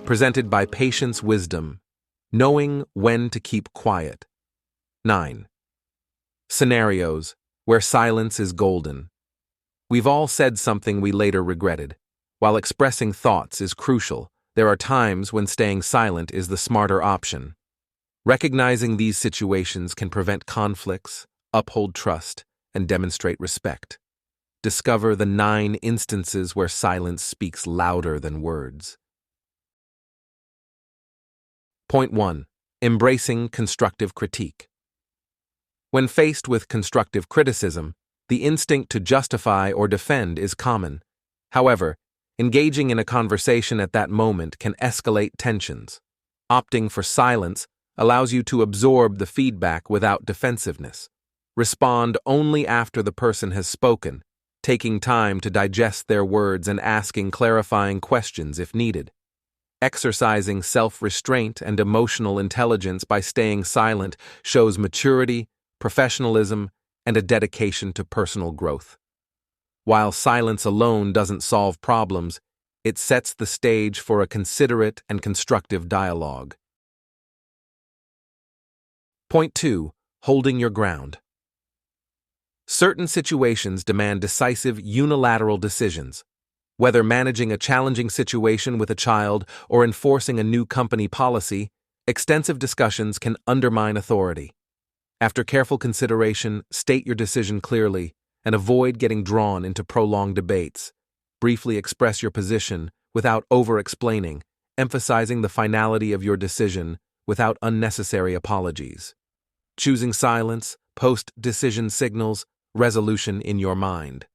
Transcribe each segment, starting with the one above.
presented by patience wisdom, knowing when to keep quiet. 9. Scenarios where silence is golden. We've all said something we later regretted. While expressing thoughts is crucial, there are times when staying silent is the smarter option. Recognizing these situations can prevent conflicts, uphold trust, and demonstrate respect. Discover the 9 instances where silence speaks louder than words. Point 1. Embracing constructive critique. When faced with constructive criticism, the instinct to justify or defend is common. However, engaging in a conversation at that moment can escalate tensions. Opting for silence allows you to absorb the feedback without defensiveness. Respond only after the person has spoken, taking time to digest their words and asking clarifying questions if needed. Exercising self-restraint and emotional intelligence by staying silent shows maturity, professionalism, and a dedication to personal growth. While silence alone doesn't solve problems, it sets the stage for a considerate and constructive dialogue. Point 2. Holding your ground. Certain situations demand decisive unilateral decisions. Whether managing a challenging situation with a child or enforcing a new company policy, extensive discussions can undermine authority. After careful consideration, state your decision clearly and avoid getting drawn into prolonged debates. Briefly express your position without over-explaining, emphasizing the finality of your decision without unnecessary apologies. Choosing silence, post-decision signals, resolution in your mind.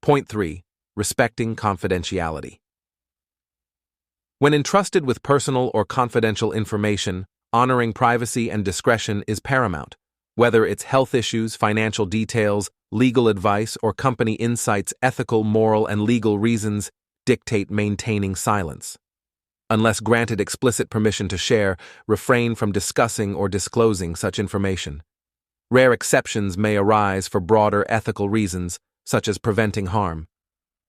Point 3. Respecting confidentiality. When entrusted with personal or confidential information, honoring privacy and discretion is paramount. Whether it's health issues, financial details, legal advice, or company insights, ethical, moral, and legal reasons dictate maintaining silence. Unless granted explicit permission to share, refrain from discussing or disclosing such information. Rare exceptions may arise for broader ethical reasons, such as preventing harm.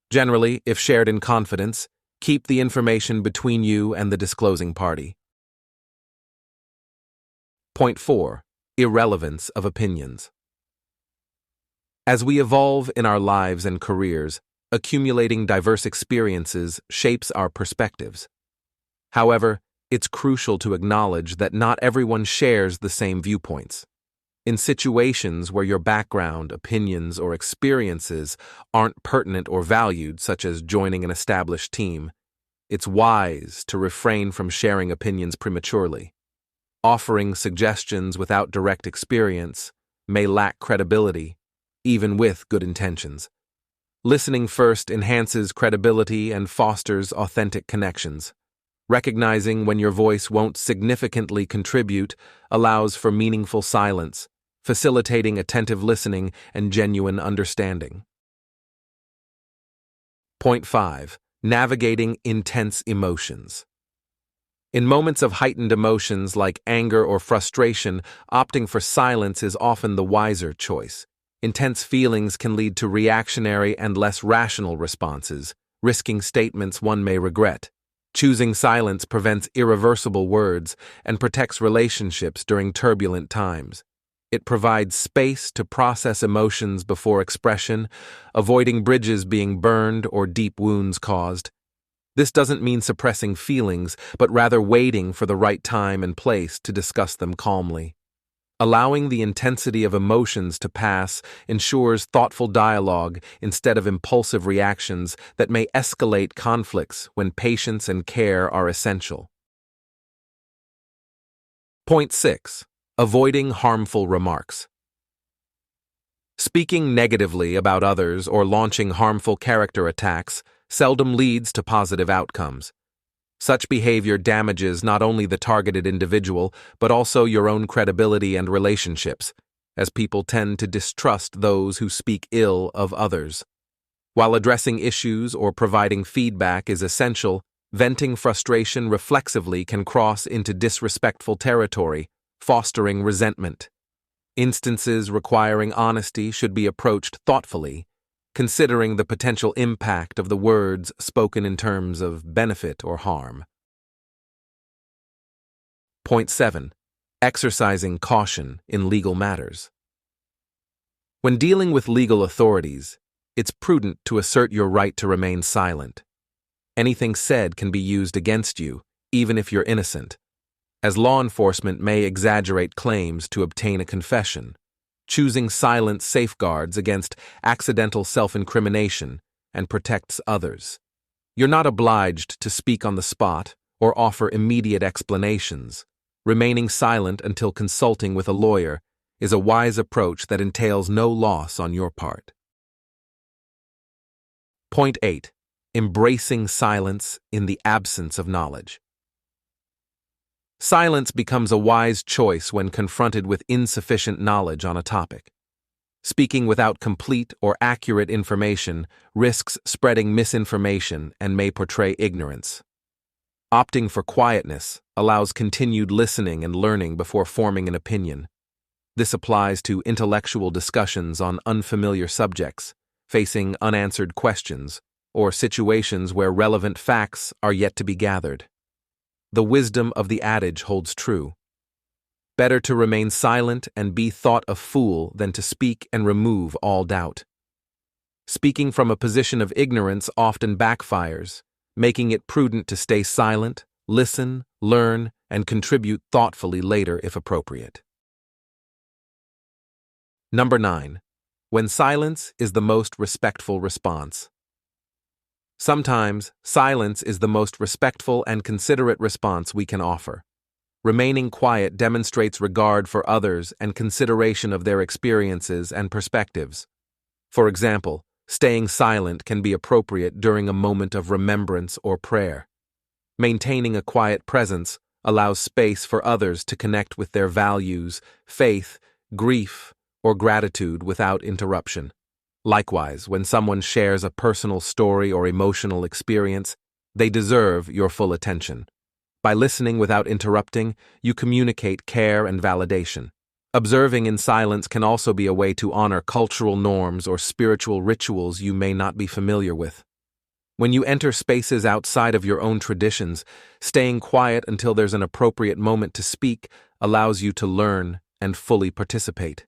Generally, if shared in confidence, keep the information between you and the disclosing party. Point 4. Irrelevance of opinions. As we evolve in our lives and careers, accumulating diverse experiences shapes our perspectives. However, it's crucial to acknowledge that not everyone shares the same viewpoints. In situations where your background, opinions, or experiences aren't pertinent or valued, such as joining an established team, it's wise to refrain from sharing opinions prematurely. Offering suggestions without direct experience may lack credibility, even with good intentions. Listening first enhances credibility and fosters authentic connections. Recognizing when your voice won't significantly contribute allows for meaningful silence, facilitating attentive listening and genuine understanding. Point 5. Navigating intense emotions. In moments of heightened emotions like anger or frustration, opting for silence is often the wiser choice. Intense feelings can lead to reactionary and less rational responses, risking statements one may regret. Choosing silence prevents irreversible words and protects relationships during turbulent times. It provides space to process emotions before expression, avoiding bridges being burned or deep wounds caused. This doesn't mean suppressing feelings, but rather waiting for the right time and place to discuss them calmly. Allowing the intensity of emotions to pass ensures thoughtful dialogue instead of impulsive reactions that may escalate conflicts when patience and care are essential. Point 6. Avoiding harmful remarks. Speaking negatively about others or launching harmful character attacks seldom leads to positive outcomes. Such behavior damages not only the targeted individual, but also your own credibility and relationships, as people tend to distrust those who speak ill of others. While addressing issues or providing feedback is essential, venting frustration reflexively can cross into disrespectful territory, fostering resentment. Instances requiring honesty should be approached thoughtfully, considering the potential impact of the words spoken in terms of benefit or harm. Point 7. Exercising caution in legal matters. When dealing with legal authorities, it's prudent to assert your right to remain silent. Anything said can be used against you, even if you're innocent, as law enforcement may exaggerate claims to obtain a confession. Choosing silence safeguards against accidental self-incrimination and protects others. You're not obliged to speak on the spot or offer immediate explanations. Remaining silent until consulting with a lawyer is a wise approach that entails no loss on your part. Point 8. Embracing silence in the absence of knowledge. Silence becomes a wise choice when confronted with insufficient knowledge on a topic. Speaking without complete or accurate information risks spreading misinformation and may portray ignorance. Opting for quietness allows continued listening and learning before forming an opinion. This applies to intellectual discussions on unfamiliar subjects, facing unanswered questions, or situations where relevant facts are yet to be gathered. The wisdom of the adage holds true. Better to remain silent and be thought a fool than to speak and remove all doubt. Speaking from a position of ignorance often backfires, making it prudent to stay silent, listen, learn, and contribute thoughtfully later if appropriate. Number 9. When silence is the most respectful response. Sometimes, silence is the most respectful and considerate response we can offer. Remaining quiet demonstrates regard for others and consideration of their experiences and perspectives. For example, staying silent can be appropriate during a moment of remembrance or prayer. Maintaining a quiet presence allows space for others to connect with their values, faith, grief, or gratitude without interruption. Likewise, when someone shares a personal story or emotional experience, they deserve your full attention. By listening without interrupting, you communicate care and validation. Observing in silence can also be a way to honor cultural norms or spiritual rituals you may not be familiar with. When you enter spaces outside of your own traditions, staying quiet until there's an appropriate moment to speak allows you to learn and fully participate.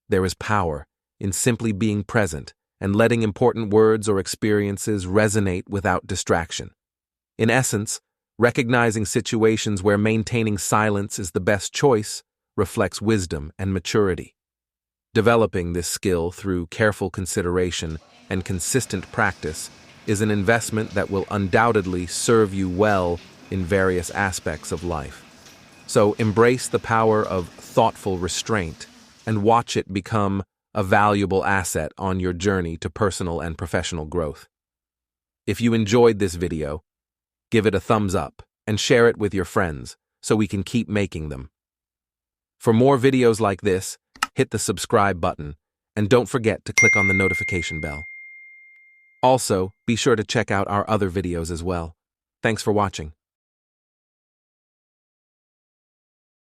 There is power in simply being present and letting important words or experiences resonate without distraction. In essence, recognizing situations where maintaining silence is the best choice reflects wisdom and maturity. Developing this skill through careful consideration and consistent practice is an investment that will undoubtedly serve you well in various aspects of life. So embrace the power of thoughtful restraint and watch it become a valuable asset on your journey to personal and professional growth. If you enjoyed this video, give it a thumbs up and share it with your friends so we can keep making them. For more videos like this, hit the subscribe button and don't forget to click on the notification bell. Also, be sure to check out our other videos as well. Thanks for watching.